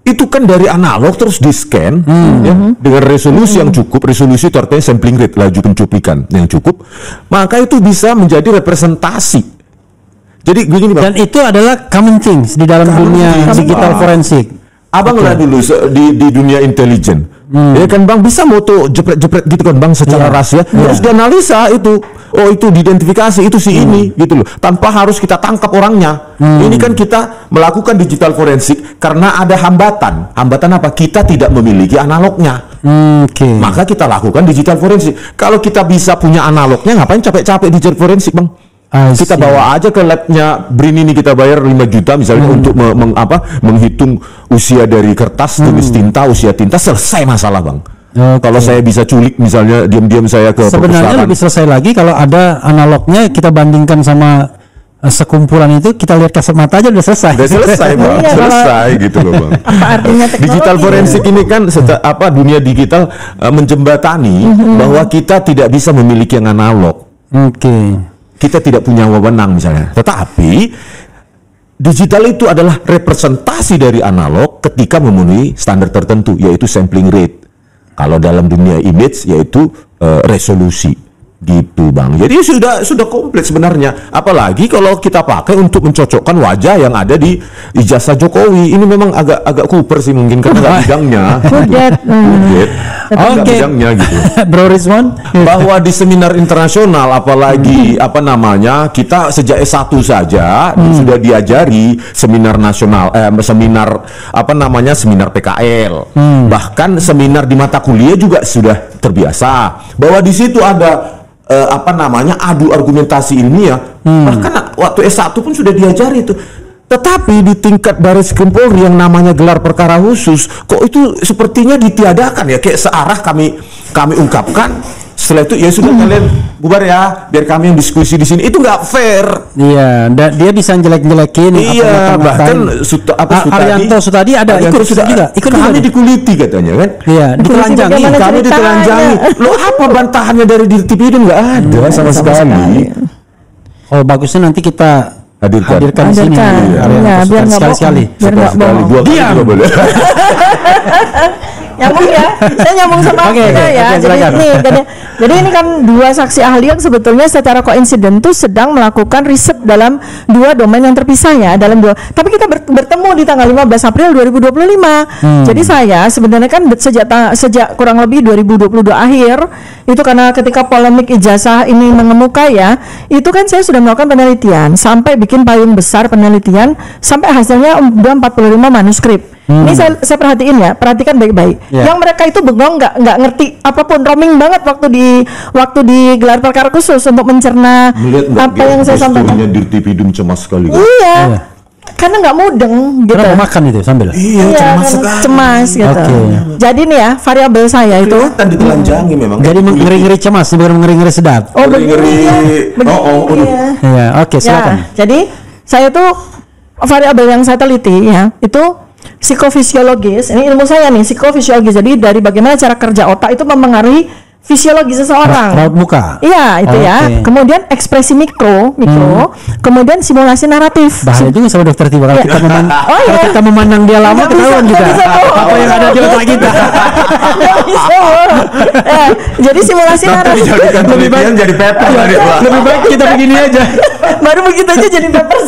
[SPEAKER 3] itu kan dari analog terus di scan ya, dengan resolusi yang cukup. Resolusi itu artinya sampling rate, laju pencuplikan yang cukup, maka itu bisa menjadi representasi. Jadi gini Bang,
[SPEAKER 4] Dan itu adalah common things di dalam dunia digital forensik.
[SPEAKER 3] Abang lihat dulu di dunia intelijen, ya kan Bang, bisa moto jepret-jepret gitu kan Bang secara rahasia, terus dianalisa itu, oh itu diidentifikasi itu si ini gitu loh, tanpa harus kita tangkap orangnya. Ini kan kita melakukan digital forensik karena ada hambatan. Hambatan apa? Kita tidak memiliki analognya. Maka kita lakukan digital forensik. Kalau kita bisa punya analognya, ngapain capek-capek digital forensik Bang? Kita bawa aja ke labnya BRIN ini, kita bayar 5 juta misalnya untuk menghitung usia dari kertas, tulis tinta, usia tinta, selesai masalah Bang. Kalau saya bisa culik misalnya, diam-diam saya ke
[SPEAKER 4] Sebenarnya
[SPEAKER 3] perpustakaan.
[SPEAKER 4] lebih selesai lagi kalau ada analognya, kita bandingkan sama sekumpulan itu, kita lihat kasat mata aja udah selesai.
[SPEAKER 3] Udah selesai Bang,
[SPEAKER 1] Iya,
[SPEAKER 3] selesai gitu loh Bang.
[SPEAKER 1] Apa artinya teknologi?
[SPEAKER 3] Digital forensik ini kan dunia digital menjembatani bahwa kita tidak bisa memiliki yang analog. Kita tidak punya wewenang misalnya. Tetapi digital itu adalah representasi dari analog ketika memenuhi standar tertentu, yaitu sampling rate. Kalau dalam dunia image yaitu resolusi. Gitu Bang. Jadi sudah komplit sebenarnya. Apalagi kalau kita pakai untuk mencocokkan wajah yang ada di ijazah Jokowi. Ini memang agak kuper sih mungkin karena nggak bidangnya.
[SPEAKER 1] Kudet.
[SPEAKER 4] Oke.
[SPEAKER 3] Bidangnya gitu.
[SPEAKER 4] Bro Rizwan,
[SPEAKER 3] Bahwa di seminar internasional, apalagi kita sejak S1 saja sudah diajari seminar nasional, seminar PKL, bahkan seminar di mata kuliah juga sudah terbiasa bahwa di situ ada adu argumentasi ilmiah. Bahkan waktu S1 pun sudah diajari itu. Tetapi di tingkat Baris Krim Polri yang namanya gelar perkara khusus, kok itu sepertinya ditiadakan ya, kayak searah kami ungkapkan. Setelah itu ya sudah kalian bubar ya, biar kami yang diskusi di sini. Itu nggak fair.
[SPEAKER 4] iya, dia bisa jelek-jelekin.
[SPEAKER 3] Iya, bahkan Sutadi ada ikut juga. Kami dikuliti katanya kan.
[SPEAKER 4] Iya, ditelanjangi.
[SPEAKER 3] Kami ditelanjangi. Loh, apa bantahannya dari Dirtipidum? Nggak ada sama sekali.
[SPEAKER 4] Oh, bagusnya nanti kita hadirkan di sini.
[SPEAKER 1] Iya, biar nggak
[SPEAKER 4] sekali-sekali.
[SPEAKER 1] biar nggak bohong.
[SPEAKER 3] Diam.
[SPEAKER 1] Nyambung ya, saya nyambung sama
[SPEAKER 4] Oke,
[SPEAKER 1] kita ya. Jadi ini kan dua saksi ahli yang sebetulnya secara koinsiden tuh sedang melakukan riset dalam dua domain yang terpisah ya, tapi kita bertemu di tanggal 15 April 2025. Jadi saya sebenarnya kan sejak kurang lebih 2022 akhir itu, karena ketika polemik ijazah ini mengemuka ya, itu kan saya sudah melakukan penelitian sampai bikin payung besar penelitian sampai hasilnya udah 45 manuskrip. Ini saya perhatikan baik-baik. Yang mereka itu bengong, nggak ngerti apapun, roaming banget waktu di gelar perkara khusus untuk mencerna apa yang saya sampaikan.
[SPEAKER 3] Dirtipidum cemas sekali.
[SPEAKER 1] Iya. Karena nggak mudeng gitu.
[SPEAKER 4] Karena mau makan itu sambil.
[SPEAKER 3] Iya,
[SPEAKER 1] cemas gitu. Jadi nih ya, variabel saya itu
[SPEAKER 3] kelihatan ditelanjangi memang.
[SPEAKER 4] Jadi ngeri-ngeri cemas, bukan ngeri-ngeri sedap.
[SPEAKER 1] oh begini ya.
[SPEAKER 4] Iya, oke, silakan.
[SPEAKER 1] Jadi saya tuh variabel yang saya teliti ya, itu psikofisiologis. Ini ilmu saya nih, psikofisiologis. Jadi dari bagaimana cara kerja otak itu mempengaruhi fisiologi seseorang.
[SPEAKER 4] Raut muka.
[SPEAKER 1] Iya, itu ya. Kemudian ekspresi mikro, kemudian simulasi naratif.
[SPEAKER 4] Bahaya juga sama dokter Tiba kalau kita memandang dia lama, ketahuan juga apa yang ada di otak kita.
[SPEAKER 1] Jadi simulasi naratif.
[SPEAKER 3] Lebih baik jadi paper tadi, Pak.
[SPEAKER 4] Lebih baik kita begini aja.
[SPEAKER 1] Baru begitu aja jadi paper.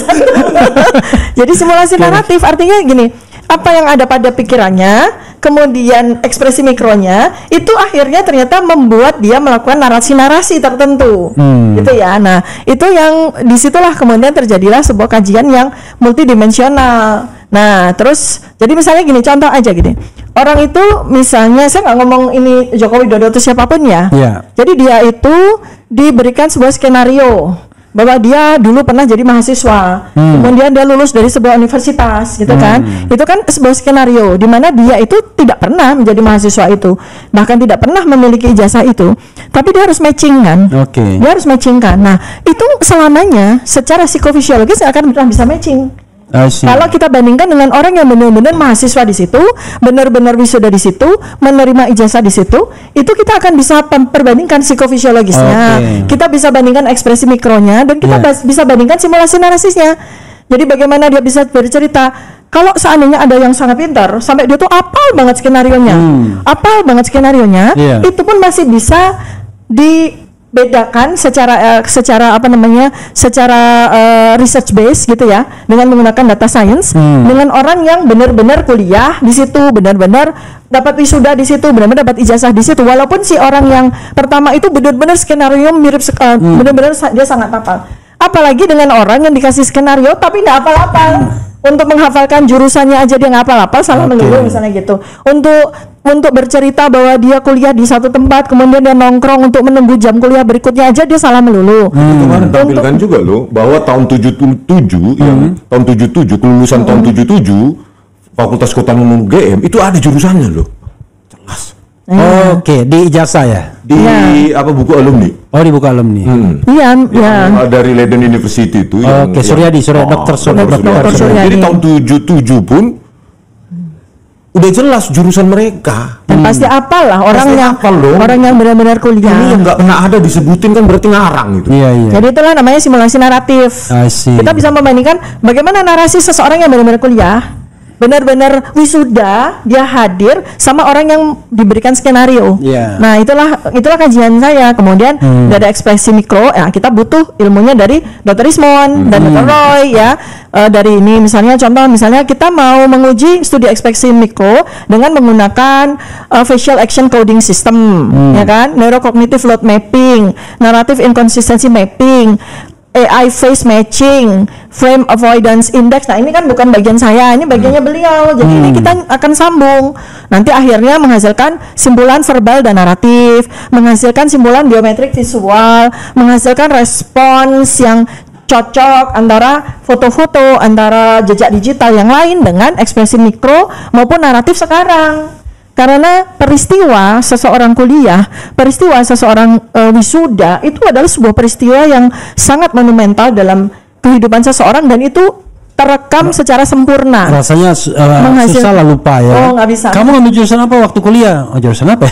[SPEAKER 1] Jadi simulasi naratif artinya gini, apa yang ada pada pikirannya, kemudian ekspresi mikronya itu akhirnya ternyata membuat dia melakukan narasi-narasi tertentu, gitu ya. Nah, itu yang disitulah kemudian terjadilah sebuah kajian yang multidimensional. Nah, terus jadi misalnya gini, contoh aja gini, orang itu misalnya, saya nggak ngomong ini Jokowi Widodo atau siapapun ya. Jadi dia itu diberikan sebuah skenario bahwa dia dulu pernah jadi mahasiswa, kemudian dia lulus dari sebuah universitas, gitu kan? Itu kan sebuah skenario di mana dia itu tidak pernah menjadi mahasiswa itu, bahkan tidak pernah memiliki ijazah itu, tapi dia harus matching kan? Dia harus matching kan? Nah, itu selamanya secara psikofisiologis akan pernah bisa matching. Kalau kita bandingkan dengan orang yang benar-benar mahasiswa di situ, benar-benar wisuda di situ, menerima ijazah di situ, itu kita akan bisa perbandingkan psikofisiologisnya, kita bisa bandingkan ekspresi mikronya, dan kita bisa bandingkan simulasi narasisnya. Jadi bagaimana dia bisa bercerita, kalau seandainya ada yang sangat pintar sampai dia tuh apal banget skenarionya,
[SPEAKER 4] Iya.
[SPEAKER 1] itu pun masih bisa dibedakan secara research base gitu ya, dengan menggunakan data science, dengan orang yang benar-benar kuliah di situ, benar-benar dapat wisuda di situ, benar-benar dapat ijazah di situ, walaupun si orang yang pertama itu benar-benar skenario mirip benar-benar dia sangat hafal. Apalagi dengan orang yang dikasih skenario tapi nggak hafal-hafal. Untuk menghafalkan jurusannya aja dia nggak hafal-hafal, salah melulu misalnya gitu. Untuk bercerita bahwa dia kuliah di satu tempat, kemudian dia nongkrong untuk menunggu jam kuliah berikutnya aja dia salah melulu.
[SPEAKER 3] Kemarin tampilkan juga loh bahwa tahun 77 yang tahun 77 kelulusan tahun 77 Fakultas Kota Umum UGM itu ada jurusannya loh. Jelas.
[SPEAKER 4] Oke, di ijazah ya?
[SPEAKER 3] Di buku alumni.
[SPEAKER 4] Oh, di buku alumni.
[SPEAKER 1] Iya.
[SPEAKER 3] Dari Leiden University itu.
[SPEAKER 4] Oke, Suryadi, Dr.
[SPEAKER 1] Suryadi.
[SPEAKER 3] Jadi tahun 77 pun udah jelas jurusan mereka.
[SPEAKER 1] Dan pasti apal lah orang yang benar-benar kuliah.
[SPEAKER 3] Ini yang nggak pernah ada disebutin kan berarti ngarang gitu.
[SPEAKER 4] Iya.
[SPEAKER 1] Jadi itulah namanya simulasi naratif. Kita bisa membandingkan bagaimana narasi seseorang yang benar-benar kuliah, benar-benar wisuda, dia hadir sama orang yang diberikan skenario.
[SPEAKER 4] Yeah.
[SPEAKER 1] Nah, itulah kajian saya. Kemudian dari ekspresi mikro, ya kita butuh ilmunya dari Dr. Ismon dan Dr. Roy ya. Dari ini misalnya kita mau menguji studi ekspresi mikro dengan menggunakan facial action coding system, ya kan? Neurocognitive load mapping, narrative inconsistency mapping, AI face matching, frame avoidance index. Nah, ini kan bukan bagian saya, ini bagiannya beliau. Jadi ini kita akan sambung. Nanti akhirnya menghasilkan simpulan verbal dan naratif, menghasilkan simpulan biometrik visual, menghasilkan respons yang cocok antara foto-foto, antara jejak digital yang lain dengan ekspresi mikro maupun naratif sekarang. Karena peristiwa seseorang kuliah, peristiwa seseorang wisuda itu adalah sebuah peristiwa yang sangat monumental dalam kehidupan seseorang dan itu terekam secara sempurna.
[SPEAKER 4] Rasanya susah lah lupa ya.
[SPEAKER 1] Oh, nggak bisa.
[SPEAKER 4] Kamu ngambil jurusan apa waktu kuliah? Oh, jurusan apa?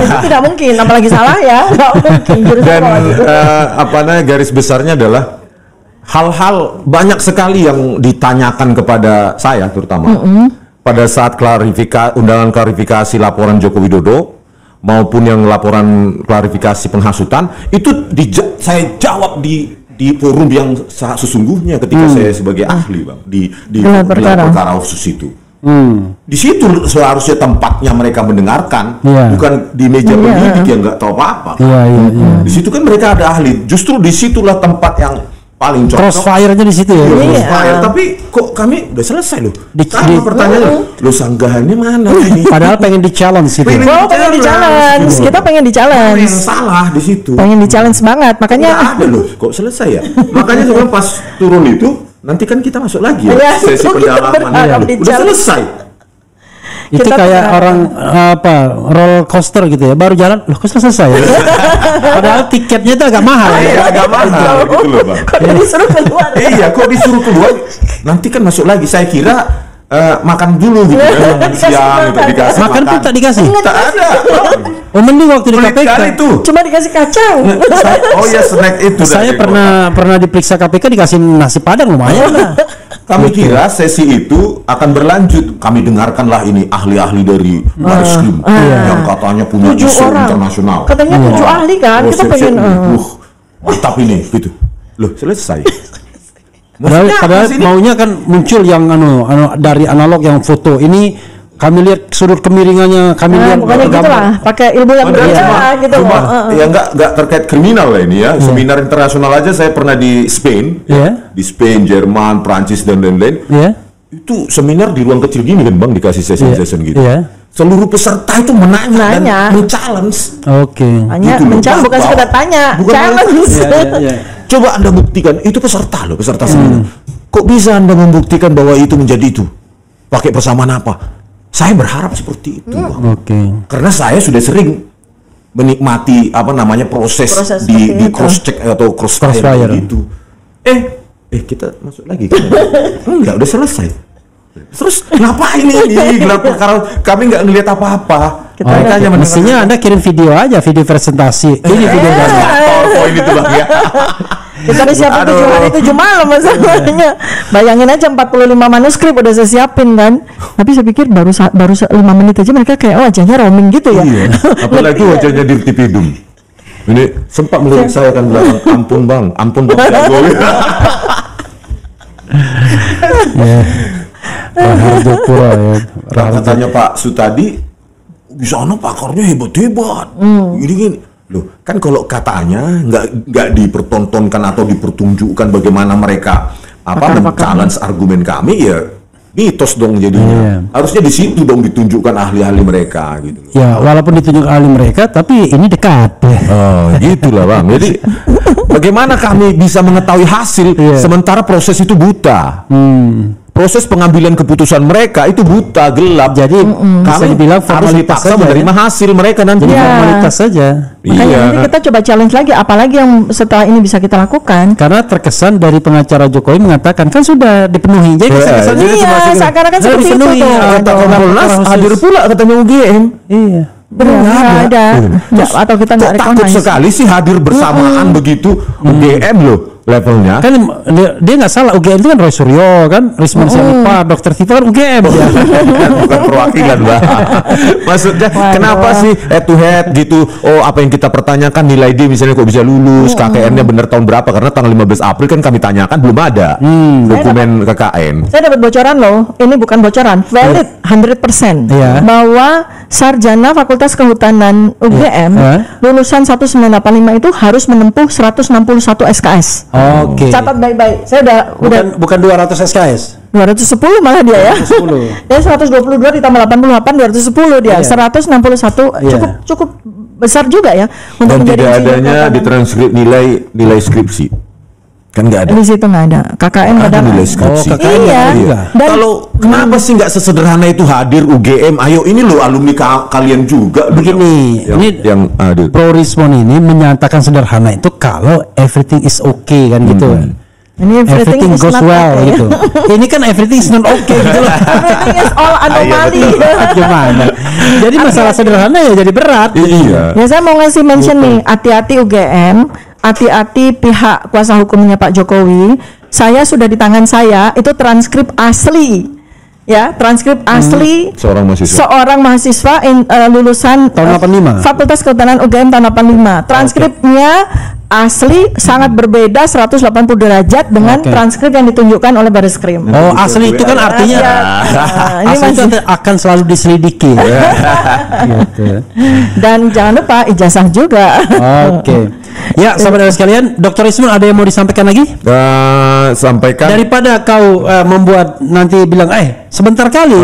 [SPEAKER 1] Itu tidak mungkin, apalagi salah ya. Nggak mungkin jurusan
[SPEAKER 3] Dan garis besarnya adalah hal-hal banyak sekali yang ditanyakan kepada saya terutama. Pada saat undangan klarifikasi laporan Joko Widodo maupun yang laporan klarifikasi penghasutan itu saya jawab di forum yang sesungguhnya ketika saya sebagai ahli, Bang, di perkara khusus itu. Di situ seharusnya tempatnya mereka mendengarkan, bukan di meja penyidik yang nggak tahu apa-apa. Di situ kan mereka ada ahli. Justru disitulah tempat yang paling cocok.
[SPEAKER 4] Crossfire-nya di situ ya.
[SPEAKER 3] Crossfire. Tapi kok kami udah selesai loh. Pertanyaan lo sanggahannya mana ini?
[SPEAKER 4] Padahal pengen di-challenge gitu.
[SPEAKER 1] Pengen di-challenge. Kita pengen di-challenge.
[SPEAKER 3] Yang salah di situ.
[SPEAKER 1] Pengen di-challenge banget. Makanya
[SPEAKER 3] nggak ada loh. Kok selesai ya? Makanya sekarang pas turun itu nanti kan kita masuk lagi ya. Sesi pendalaman. Udah selesai.
[SPEAKER 4] Itu kayak orang roller coaster gitu ya, baru jalan loh kok selesai ya. Padahal tiketnya itu agak mahal ya.
[SPEAKER 3] Agak mahal gitu loh, Bang.
[SPEAKER 1] Kok disuruh keluar?
[SPEAKER 3] Iya, kok disuruh keluar? Nanti kan masuk lagi. Saya kira makan dulu gitu ya. Siang gitu dikasih
[SPEAKER 4] makan pun tak dikasih.
[SPEAKER 3] Tak ada.
[SPEAKER 4] Oh, mending waktu di KPK
[SPEAKER 3] itu.
[SPEAKER 1] Cuma dikasih kacang.
[SPEAKER 3] Snack itu.
[SPEAKER 4] Saya pernah diperiksa KPK dikasih nasi padang lumayan lah.
[SPEAKER 3] Kami kira sesi itu akan berlanjut. Kami dengarkanlah ini ahli-ahli dari Baris-Krim yang katanya punya isu internasional.
[SPEAKER 1] Katanya 7 ahli kan. Kita pengen
[SPEAKER 3] mantap ini gitu. Loh, selesai.
[SPEAKER 4] Padahal maunya kan muncul yang dari analog yang foto. Ini kami lihat sudut kemiringannya, kami lihat
[SPEAKER 1] pokoknya gitulah, pakai ilmu yang berbeda gitu.
[SPEAKER 3] Ya nggak terkait kriminal lah ini ya. Seminar internasional aja saya pernah di Spain, di Spain, Jerman, Prancis dan lain-lain. Itu seminar di ruang kecil gini kan, Bang, dikasih session gitu. Seluruh peserta itu menanya dan men-challenge.
[SPEAKER 1] Hanya
[SPEAKER 3] gitu
[SPEAKER 1] men-challenge bukan sekedar tanya, challenge.
[SPEAKER 3] Coba Anda buktikan, itu peserta seminar. Kok bisa Anda membuktikan bahwa itu menjadi itu? Pakai persamaan apa? Saya berharap seperti itu, karena saya sudah sering menikmati proses di cross check atau crossfire gitu. Kita masuk lagi. Enggak, udah selesai. Terus ngapain ini? Gelar perkara kami nggak ngelihat apa-apa.
[SPEAKER 1] Kita
[SPEAKER 4] Makanya mestinya Anda kirim video aja, video presentasi. Ini video dari
[SPEAKER 3] PowerPoint itu Bang ya.
[SPEAKER 1] kita udah siapin 7 hari 7 malam masalahnya. Bayangin aja 45 manuskrip udah saya siapin kan. Tapi saya pikir baru 5 menit aja mereka kayak wajahnya roaming gitu ya.
[SPEAKER 3] Iya. Apalagi wajahnya di Tipidum. Ini sempat melirik saya kan bilang, ampun bang jago.
[SPEAKER 4] Raharjo Pura ya.
[SPEAKER 3] Katanya Pak Sutadi, di sana pakarnya hebat-hebat. Gini. Loh, kan kalau katanya nggak dipertontonkan atau dipertunjukkan bagaimana mereka challenge argumen kami ya mitos dong jadinya. Harusnya di situ dong ditunjukkan ahli-ahli mereka gitu.
[SPEAKER 4] Ya, walaupun ditunjuk ahli mereka, tapi ini dekat.
[SPEAKER 3] Oh, gitulah Bang. Jadi bagaimana kami bisa mengetahui hasil sementara proses itu buta? Proses pengambilan keputusan mereka itu buta, gelap.
[SPEAKER 4] Jadi bisa
[SPEAKER 3] kami
[SPEAKER 4] dibilang
[SPEAKER 3] harus
[SPEAKER 4] formalitas
[SPEAKER 3] dipaksa
[SPEAKER 4] saja,
[SPEAKER 3] menerima hasil mereka nanti.
[SPEAKER 4] Jadi formalitas saja.
[SPEAKER 1] Makanya nanti kita coba challenge lagi apalagi yang setelah ini bisa kita lakukan.
[SPEAKER 4] Karena terkesan dari pengacara Jokowi mengatakan kan sudah dipenuhi. Jadi kesannya
[SPEAKER 1] seakan-akan seperti itu tuh.
[SPEAKER 3] Kata Kompolnas hadir pula katanya UGM.
[SPEAKER 4] Iya.
[SPEAKER 1] Nggak ada. Ya, atau kita nggak
[SPEAKER 3] Takut
[SPEAKER 1] recognize.
[SPEAKER 3] sekali sih hadir bersamaan begitu UGM loh levelnya.
[SPEAKER 4] Kan dia nggak salah, UGM itu kan Roy Suryo kan, Risman Sianipa, Dr. Tifa kan UGM ya.
[SPEAKER 3] Bukan perwakilan Mbak. Maksudnya kenapa sih head to head gitu? Oh, apa yang kita pertanyakan nilai dia misalnya kok bisa lulus, KKN-nya bener tahun berapa? Karena tanggal 15 April kan kami tanyakan belum ada dokumen KKN.
[SPEAKER 1] Saya dapat bocoran loh, ini bukan bocoran, valid 100%
[SPEAKER 4] Iya.
[SPEAKER 1] bahwa sarjana Fakultas Kehutanan UGM lulusan 1985 itu harus menempuh 161 SKS.
[SPEAKER 4] Oke.
[SPEAKER 1] Catat baik-baik. Saya udah
[SPEAKER 4] Bukan 200 SKS.
[SPEAKER 1] 210 malah dia ya.
[SPEAKER 4] 210.
[SPEAKER 1] Dia 122 ditambah 88 210 dia.
[SPEAKER 4] Iya.
[SPEAKER 1] 161
[SPEAKER 4] Iya.
[SPEAKER 1] cukup besar juga ya untuk
[SPEAKER 3] Dan
[SPEAKER 1] menjadi
[SPEAKER 3] tidak
[SPEAKER 1] insinyur
[SPEAKER 3] adanya
[SPEAKER 1] kehutanan.
[SPEAKER 3] di transkrip nilai skripsi. Kan nggak ada.
[SPEAKER 1] Di situ nggak ada. KKN
[SPEAKER 3] Ada
[SPEAKER 1] padahal.
[SPEAKER 3] nilai skripsi.
[SPEAKER 4] Oh, KKN
[SPEAKER 1] Iya.
[SPEAKER 4] juga.
[SPEAKER 1] Dan
[SPEAKER 3] Kalau kenapa sih nggak sesederhana itu hadir UGM? Ayo ini loh alumni kalian juga.
[SPEAKER 4] Begini,
[SPEAKER 3] yang hadir.
[SPEAKER 4] Pro Rismon ini menyatakan sederhana itu kalau everything is okay kan gitu.
[SPEAKER 1] ini
[SPEAKER 4] Everything
[SPEAKER 1] is
[SPEAKER 4] goes
[SPEAKER 1] not
[SPEAKER 4] well
[SPEAKER 1] okay.
[SPEAKER 4] gitu. Ini kan everything is not okay gitu loh.
[SPEAKER 1] Everything is all anomali.
[SPEAKER 4] Gimana? Jadi masalah sederhana ya jadi berat.
[SPEAKER 3] Iya.
[SPEAKER 1] Ya saya mau ngasih mention nih, hati-hati UGM, hati-hati pihak kuasa hukumnya Pak Jokowi. Saya sudah di tangan saya itu transkrip asli. Ya, transkrip asli seorang mahasiswa lulusan
[SPEAKER 4] Tahun 85.
[SPEAKER 1] Fakultas Kehutanan UGM tahun 85. Transkripnya asli sangat berbeda 180 derajat dengan transkrip yang ditunjukkan oleh Bareskrim.
[SPEAKER 4] Oh, asli itu kan artinya
[SPEAKER 1] ini
[SPEAKER 4] asli itu
[SPEAKER 1] masih.
[SPEAKER 4] akan selalu diselidiki. Gitu.
[SPEAKER 1] Dan jangan lupa ijazah juga.
[SPEAKER 4] Oke. Ya, sahabat sekalian, Dr. Ismun ada yang mau disampaikan lagi?
[SPEAKER 3] Sampaikan.
[SPEAKER 4] Daripada kau membuat nanti bilang, sebentar kali.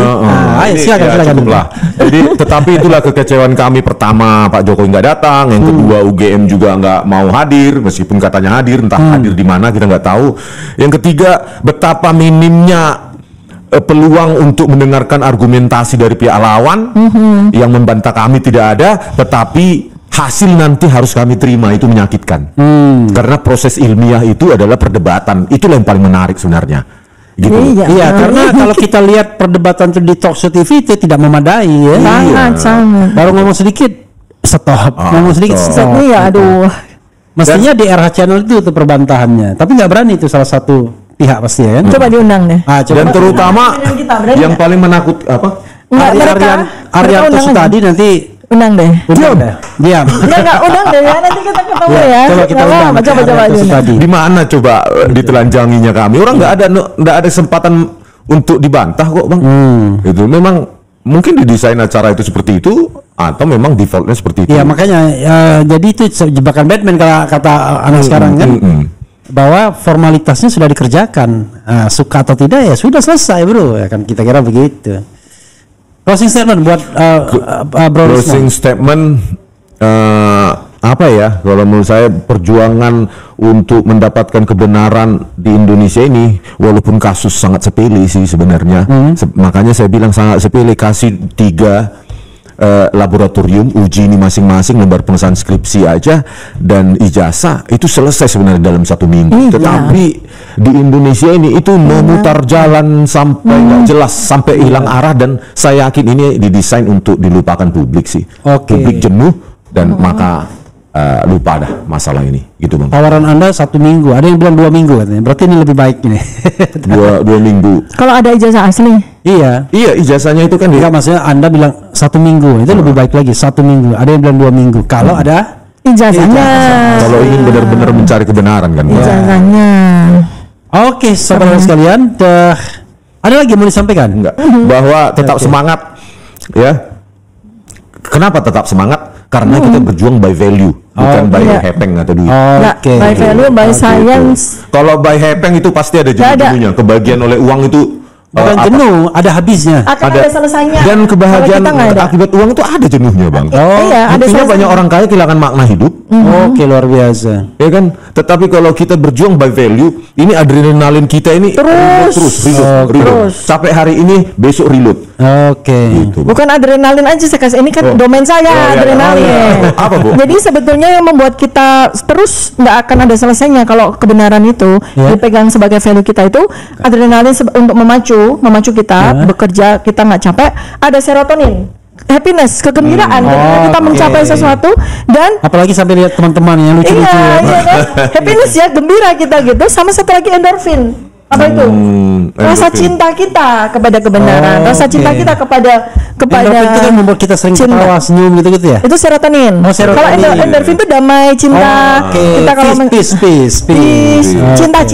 [SPEAKER 4] Ayo silakan.
[SPEAKER 3] Cukuplah. Jadi, tetapi itulah kekecewaan kami. Pertama, Pak Jokowi nggak datang. Yang kedua, UGM juga nggak mau hadir, meskipun katanya hadir, entah hadir di mana kita nggak tahu. Yang ketiga, betapa minimnya peluang untuk mendengarkan argumentasi dari pihak lawan yang membantah kami tidak ada, tetapi hasil nanti harus kami terima, itu menyakitkan. Karena proses ilmiah itu adalah perdebatan, itulah yang paling menarik sebenarnya. Gitu.
[SPEAKER 4] Iya, karena kalau kita lihat perdebatan itu di Talkshow TV itu tidak memadai ya.
[SPEAKER 1] Sangat.
[SPEAKER 4] Baru ngomong sedikit, stop. Ngomong sedikit, stop.
[SPEAKER 1] Iya, aduh.
[SPEAKER 4] Mestinya di RH Channel itu tuh perbantahannya, tapi nggak berani itu salah satu pihak pasti ya kan.
[SPEAKER 1] Coba diundang deh.
[SPEAKER 3] Dan terutama yang paling menakut apa?
[SPEAKER 4] Arianto Sutadi nanti
[SPEAKER 1] undang deh.
[SPEAKER 4] Diam.
[SPEAKER 1] Enggak undang deh ya, nanti kita ketemu ya.
[SPEAKER 4] Coba kita undang.
[SPEAKER 1] Coba
[SPEAKER 4] Sutadi.
[SPEAKER 3] Di mana coba ditelanjanginya kami? Orang nggak ada kesempatan untuk dibantah kok, Bang. Itu memang mungkin didesain acara itu seperti itu atau memang defaultnya seperti itu.
[SPEAKER 4] Iya, makanya jadi itu jebakan Batman kalau kata anak sekarang kan. Bahwa formalitasnya sudah dikerjakan, suka atau tidak ya sudah selesai bro, ya kan kita kira begitu. Closing statement buat Bro
[SPEAKER 3] Closing statement apa ya? Kalau menurut saya perjuangan untuk mendapatkan kebenaran di Indonesia ini, walaupun kasus sangat sepele sih sebenarnya, makanya saya bilang sangat sepele, kasih 3 laboratorium, uji ini masing-masing, lembar pengesahan skripsi aja dan ijazah itu selesai sebenarnya dalam 1 minggu. Tetapi di Indonesia ini itu memutar jalan sampai nggak jelas, sampai hilang arah, dan saya yakin ini didesain untuk dilupakan publik sih. Publik jenuh dan maka lupa dah masalah ini, gitu Bang.
[SPEAKER 4] Tawaran Anda 1 minggu, ada yang bilang 2 minggu katanya. Berarti ini lebih baik ini.
[SPEAKER 3] dua minggu.
[SPEAKER 1] Kalau ada ijazah asli.
[SPEAKER 4] Iya.
[SPEAKER 3] Iya, ijazahnya itu kan
[SPEAKER 4] Enggak, maksudnya Anda bilang 1 minggu, itu lebih baik lagi 1 minggu. Ada yang bilang 2 minggu. Kalau ada
[SPEAKER 1] Ijazahnya.
[SPEAKER 3] kalau ingin benar-benar mencari kebenaran kan.
[SPEAKER 1] Ijazahnya.
[SPEAKER 4] Oke, saudara sekalian, ada lagi yang mau disampaikan?
[SPEAKER 3] Enggak. Bahwa tetap semangat, ya. Kenapa tetap semangat? Karena kita berjuang by value, bukan by hepeng atau duit.
[SPEAKER 1] Nggak, by value, by science.
[SPEAKER 3] Kalau by hepeng itu pasti ada jenuh-jenuhnya. Kebagian oleh uang itu
[SPEAKER 4] Bukan jenuh, ada habisnya.
[SPEAKER 1] Akan ada selesainya.
[SPEAKER 3] Dan kebahagiaan
[SPEAKER 1] Kalau kita nggak ada.
[SPEAKER 3] akibat uang itu ada jenuhnya, Bang.
[SPEAKER 1] Iya, ada
[SPEAKER 3] Buktinya
[SPEAKER 1] selesainya.
[SPEAKER 3] banyak orang kaya kehilangan makna hidup.
[SPEAKER 4] Oke, luar biasa.
[SPEAKER 3] Ya kan? Tetapi kalau kita berjuang by value, ini adrenalin kita ini reload. Sampai hari ini, besok reload.
[SPEAKER 4] Oke.
[SPEAKER 3] Gitu, Bang.
[SPEAKER 1] Bukan adrenalin aja saya kasih, ini kan domain saya
[SPEAKER 3] iya.
[SPEAKER 1] adrenalin.
[SPEAKER 3] Apa, Bu?
[SPEAKER 1] Jadi sebetulnya yang membuat kita terus nggak akan ada selesainya kalau kebenaran itu dipegang sebagai value kita itu adrenalin untuk memacu kita bekerja, kita nggak capek, ada serotonin, happiness, kegembiraan ketika kita mencapai sesuatu, dan
[SPEAKER 4] Apalagi sampai lihat teman-teman yang lucu-lucu.
[SPEAKER 1] iya kan? Happiness ya, gembira kita gitu. Sama satu lagi endorfin. Apa itu? Rasa
[SPEAKER 3] endorfin.
[SPEAKER 1] cinta kita kepada kebenaran, rasa cinta kita kepada
[SPEAKER 4] Endorfin itu kan membuat kita sering
[SPEAKER 1] cinta.
[SPEAKER 4] ketawa, senyum gitu-gitu ya.
[SPEAKER 1] Itu serotonin.
[SPEAKER 4] Oh, serotonin.
[SPEAKER 1] Kalau endorfin itu damai, cinta. Kita kalau
[SPEAKER 4] peace.
[SPEAKER 1] cinta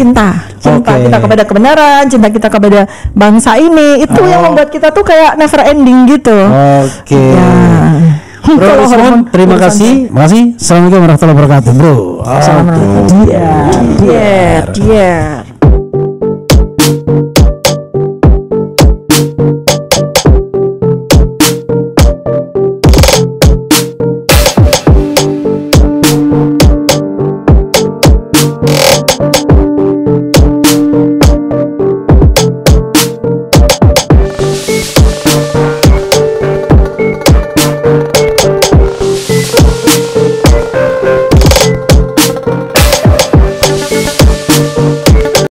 [SPEAKER 4] Oke.
[SPEAKER 1] kita kepada kebenaran, cinta kita kepada bangsa ini, itu yang membuat kita tuh kayak never ending gitu.
[SPEAKER 4] Oke.
[SPEAKER 1] Ya.
[SPEAKER 4] Bro
[SPEAKER 1] Kalau
[SPEAKER 4] Desmond,
[SPEAKER 1] hormon
[SPEAKER 4] terima
[SPEAKER 1] urusan
[SPEAKER 4] kasih. Makasih. Assalamualaikum warahmatullahi wabarakatuh, Bro.
[SPEAKER 1] Assalamualaikum. Dear.